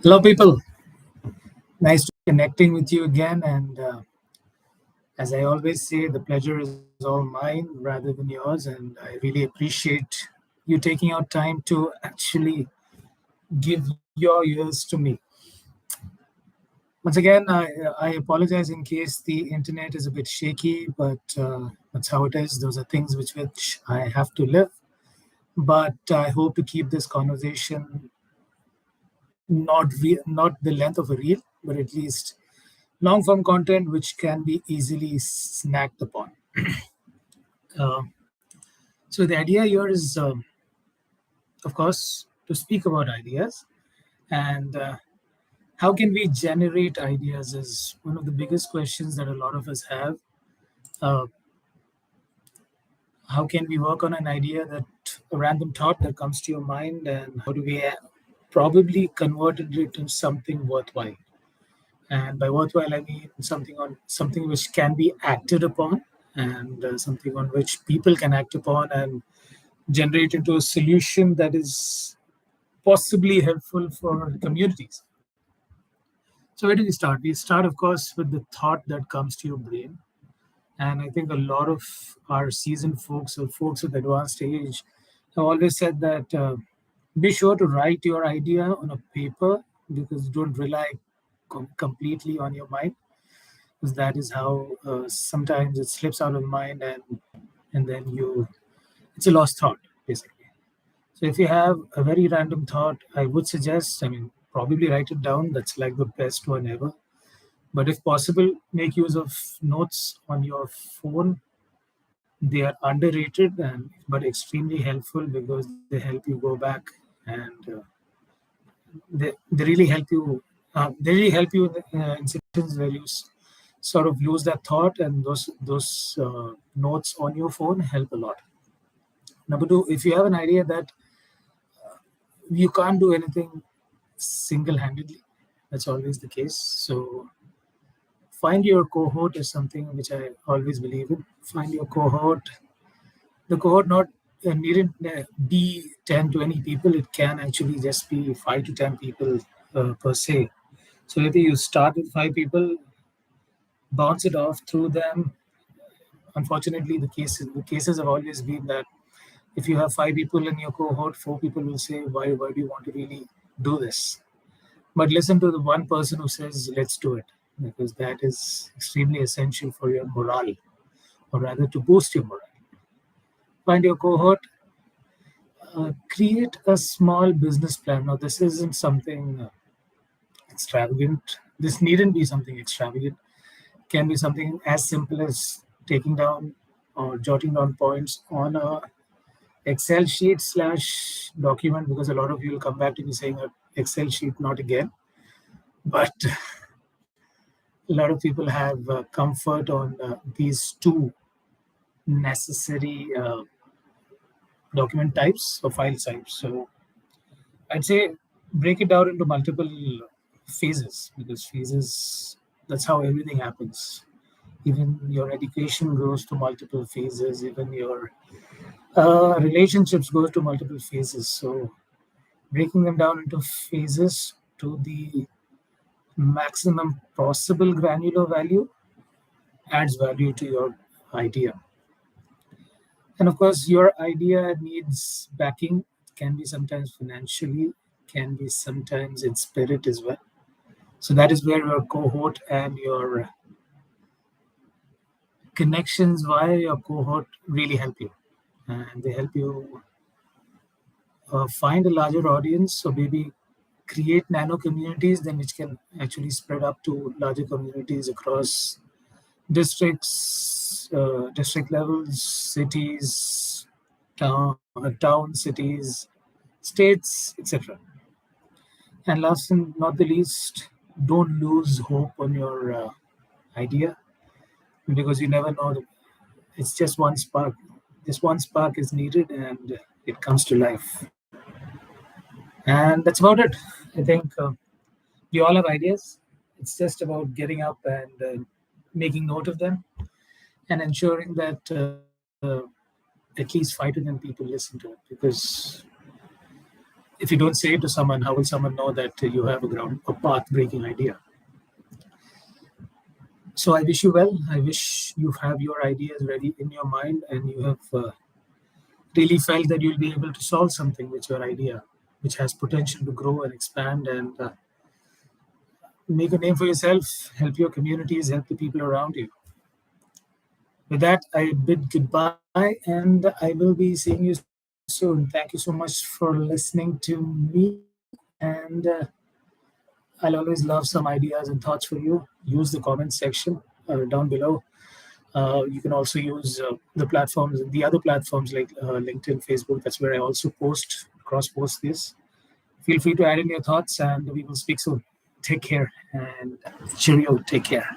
Hello, people. Nice to be connecting with you again. And as I always say, the pleasure is all mine rather than yours. And I really appreciate you taking out time to actually give your ears to me. Once again, I apologize in case the internet is a bit shaky, but that's how it is. Those are things which I have to live. But I hope to keep this conversation not the length of a reel, but at least long form content which can be easily snacked upon. Um, so the idea here is, of course, to speak about ideas and how can we generate ideas is one of the biggest questions that a lot of us have. Uh, how can we work on an idea that a random thought that comes to your mind, and how do we probably convert it into something worthwhile? And by worthwhile, I mean something which can be acted upon, and something on which people can act upon and generate into a solution that is possibly helpful for communities. So where do we start? We start, of course, with the thought that comes to your brain. And I think a lot of our seasoned folks or folks with advanced age have always said that be sure to write your idea on a paper because don't rely completely on your mind, because that is how sometimes it slips out of mind, and then you it's a lost thought basically. So if you have a very random thought, I would suggest, I mean, probably write it down. That's like the best one ever. But if possible, make use of notes on your phone. They are underrated and but extremely helpful because they help you go back, and they really help you. They really help you in situations where you sort of lose that thought, and those notes on your phone help a lot. Number two, if you have an idea that you can't do anything single-handedly. That's always the case. So find your cohort is something which I always believe in. Find your cohort. The cohort not needn't be 10, 20 people. It can actually just be 5 to 10 people per se. So if you start with 5 people, bounce it off through them. Unfortunately, the cases have always been that if you have 5 people in your cohort, 4 people will say, why do you want to really do this? But listen to the one person who says, let's do it, because that is extremely essential for your morale, or rather to boost your morale. Find your cohort, create a small business plan. Now, this isn't something extravagant. This needn't be something extravagant. It can be something as simple as taking down or jotting down points on a Excel sheet slash document, because a lot of you will come back to me saying, Excel sheet, not again. But a lot of people have comfort on these two necessary document types or file types. So I'd say break it down into multiple phases, because phases, that's how everything happens. Even your education goes to multiple phases, even your relationships goes to multiple phases. So breaking them down into phases to the maximum possible granular value adds value to your idea. And of course, your idea needs backing. It can be sometimes financially, can be sometimes in spirit as well. So that is where your cohort and your connections via your cohort really help you. And they help you find a larger audience, or maybe create nano communities, then which can actually spread up to larger communities across districts, district levels, cities, towns, cities, states, etc. And last and not the least, don't lose hope on your idea, because you never know. It's just one spark. This one spark is needed, and it comes to life. And that's about it. I think we all have ideas. It's just about getting up and making note of them, and ensuring that at least 5 to 10 people listen to it, because if you don't say it to someone, how will someone know that you have a path-breaking idea? So I wish you well. I wish you have your ideas ready in your mind, and you have really felt that you'll be able to solve something with your idea, which has potential to grow and expand and make a name for yourself, help your communities, help the people around you. With that, I bid goodbye, and I will be seeing you soon. Thank you so much for listening to me, and I'll always love some ideas and thoughts for you. Use the comment section down below. You can also use the other platforms like LinkedIn, Facebook. That's where I also cross post this. Feel free to add in your thoughts, and we will speak soon. Take care, and cheerio. Take care.